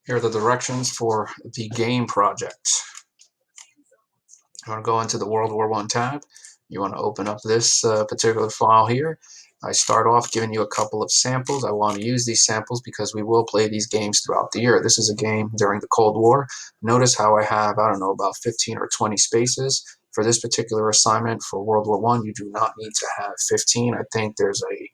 Here are the directions for the game project. You want to go into the World War I tab. You want to open up this particular file here. I start off giving you a couple of samples. I want to use these samples because we will play these games throughout the year. This is a game during the Cold War. Notice how I have, I don't know, about 15 or 20 spaces. For this particular assignment for World War I, you do not need to have 15. I think there's a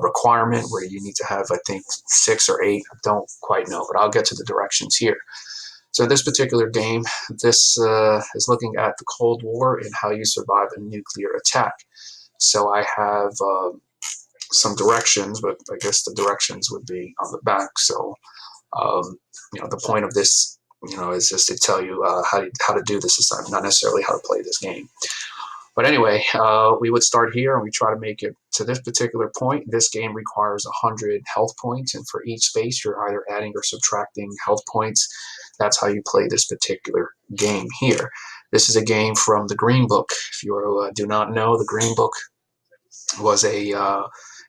requirement where you need to have, I think, 6 or 8. I don't quite know, but I'll get to the directions here. So this particular game, this is looking at the Cold War and how you survive a nuclear attack. So I have some directions, but I guess the directions would be on the back. So the point of this, is just to tell you how to do this assignment, not necessarily how to play this game. But anyway, we would start here and we try to make it to this particular point. This game requires 100 health points, and for each space, you're either adding or subtracting health points. That's how you play this particular game here. This is a game from the Green Book. If you do not know, the Green Book was a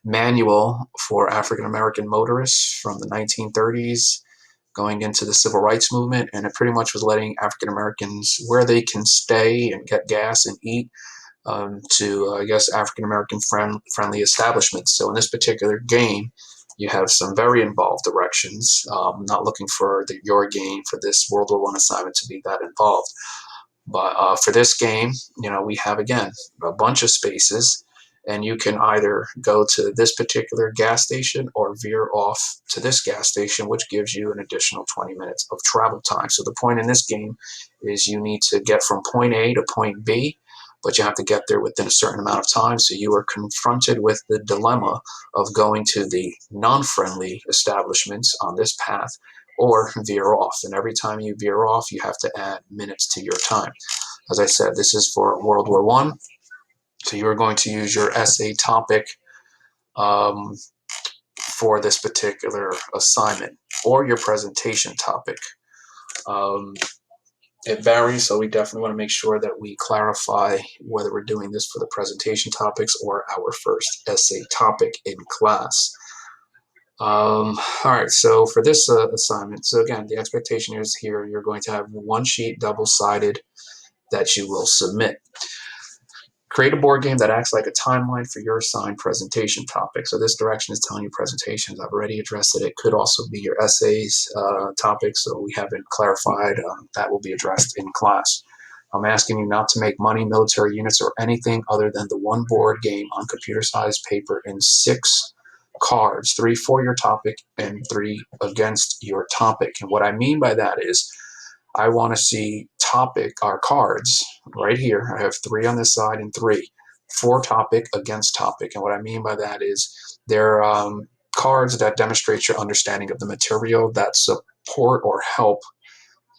manual for African American motorists from the 1930s going into the civil rights movement, and it pretty much was letting African Americans where they can stay and get gas and eat to, I guess, African American friendly establishments. So in this particular game, you have some very involved directions. I'm not looking for your game for this World War I assignment to be that involved. But for this game, we have, again, a bunch of spaces, and you can either go to this particular gas station or veer off to this gas station, which gives you an additional 20 minutes of travel time. So the point in this game is you need to get from point A to point B, but you have to get there within a certain amount of time. So you are confronted with the dilemma of going to the non-friendly establishments on this path or veer off. And every time you veer off, you have to add minutes to your time. As I said, this is for World War I. So you're going to use your essay topic for this particular assignment, or your presentation topic. It varies, so we definitely want to make sure that we clarify whether we're doing this for the presentation topics or our first essay topic in class. All right, so for this assignment, so again, the expectation is here you're going to have one sheet double-sided that you will submit. Create a board game that acts like a timeline for your assigned presentation topic. So this direction is telling you presentations. I've already addressed it. It could also be your essays topic, so we haven't clarified. That will be addressed in class. I'm asking you not to make money, military units, or anything other than the one board game on computer-sized paper in 6 cards, 3 for your topic and 3 against your topic. And what I mean by that is I want to see topic, our cards right here. I have 3 on this side and 3 for topic against topic. And what I mean by that is they're cards that demonstrate your understanding of the material that support or help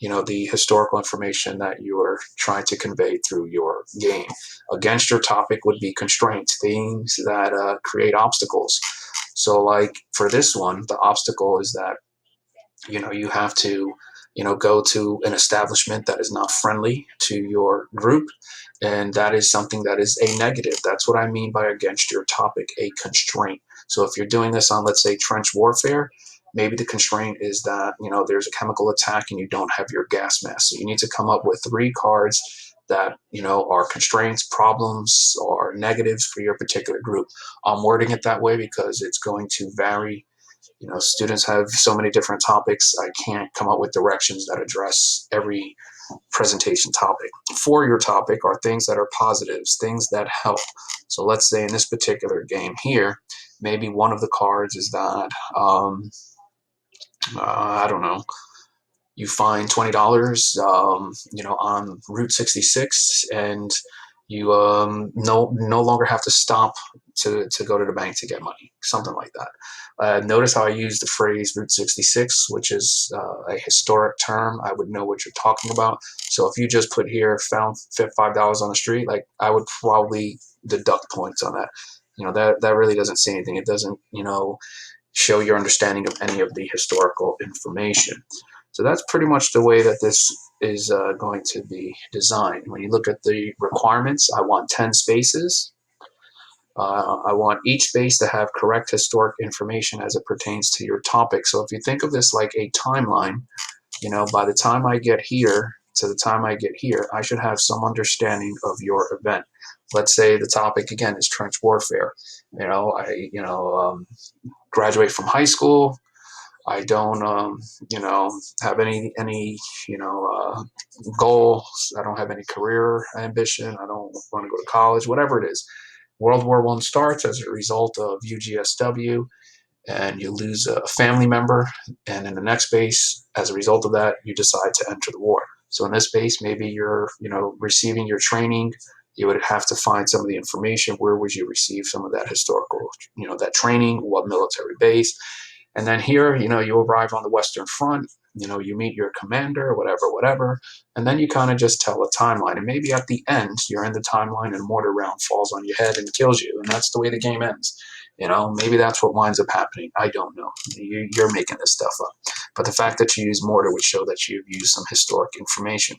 the historical information that you are trying to convey through your game. Against your topic would be constraints, things that create obstacles. So like for this one, the obstacle is that you have to go to an establishment that is not friendly to your group, and that is something that is a negative. That's what I mean by against your topic, a constraint. So if you're doing this on, let's say, trench warfare, maybe the constraint is that there's a chemical attack and you don't have your gas mask. So you need to come up with 3 cards that are constraints, problems, or negatives for your particular group. I'm wording it that way because it's going to vary. Students have so many different topics. I can't come up with directions that address every presentation topic. For your topic are things that are positives, things that help. So let's say in this particular game here, maybe one of the cards is that, I don't know, you find $20, on Route 66, and you no longer have to stop to go to the bank to get money, something like that. Notice how I use the phrase Route 66, which is a historic term. I would know what you're talking about. So if you just put here, found $5 on the street, like I would probably deduct points on that. That really doesn't say anything. It doesn't, show your understanding of any of the historical information. So that's pretty much the way that this is going to be designed. When you look at the requirements, I want 10 spaces. I want each space to have correct historic information as it pertains to your topic. So if you think of this like a timeline, by the time I get here to the time I get here, I should have some understanding of your event. Let's say the topic again is trench warfare. Graduate from high school. I don't, have any, goals. I don't have any career ambition. I don't want to go to college. Whatever it is, World War One starts as a result of UGSW, and you lose a family member, and in the next base, as a result of that, you decide to enter the war. So in this base, maybe you're receiving your training. You would have to find some of the information. Where would you receive some of that historical, that training? What military base? And then here, you arrive on the Western Front, you meet your commander, whatever, and then you kind of just tell a timeline. And maybe at the end, you're in the timeline and a mortar round falls on your head and kills you. And that's the way the game ends. Maybe that's what winds up happening. I don't know. You're making this stuff up. But the fact that you use mortar would show that you've used some historic information.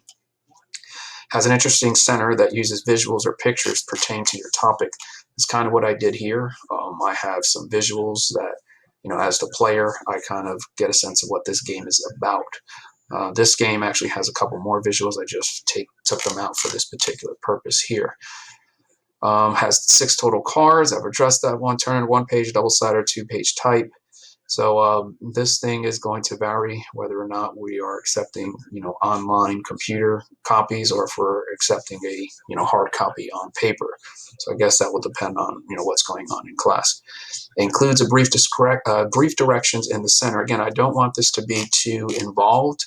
Has an interesting center that uses visuals or pictures pertain to your topic. It's kind of what I did here. I have some visuals that, as the player, I kind of get a sense of what this game is about. This game actually has a couple more visuals. I just took them out for this particular purpose here. Has 6 total cards. I've addressed that one turn, 1 page double-sided, 2-page type. So this thing is going to vary whether or not we are accepting, online computer copies, or if we're accepting a, hard copy on paper. So I guess that will depend on, what's going on in class. It includes a brief directions in the center. Again, I don't want this to be too involved.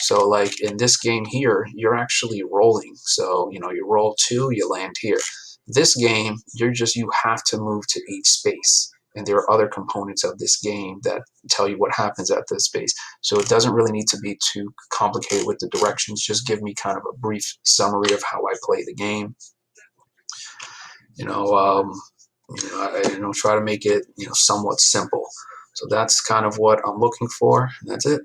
So like in this game here, you're actually rolling. So, you roll 2, you land here. This game, you have to move to each space. And there are other components of this game that tell you what happens at this space. So it doesn't really need to be too complicated with the directions. Just give me kind of a brief summary of how I play the game. Try to make it, somewhat simple. So that's kind of what I'm looking for. And that's it.